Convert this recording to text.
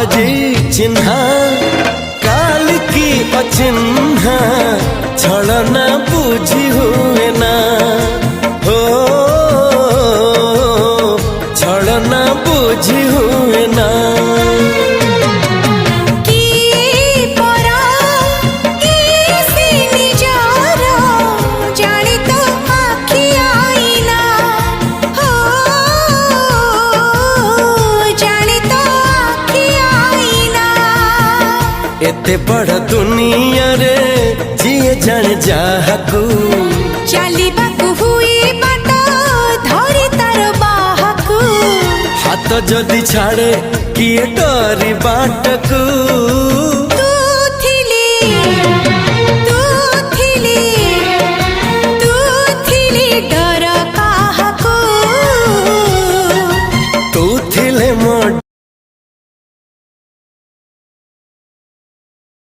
आजी चिन्हा काल की अचिन्हा छलना बुझी हुए ना हो छलना बुझी हुए ना एते बड़ दुनिया रे जिए जान जाहकू चलिबाकू हुई बाट धरी तार बाहकू हाथ जदि छाड़े किए डरी बाटकू तू थिली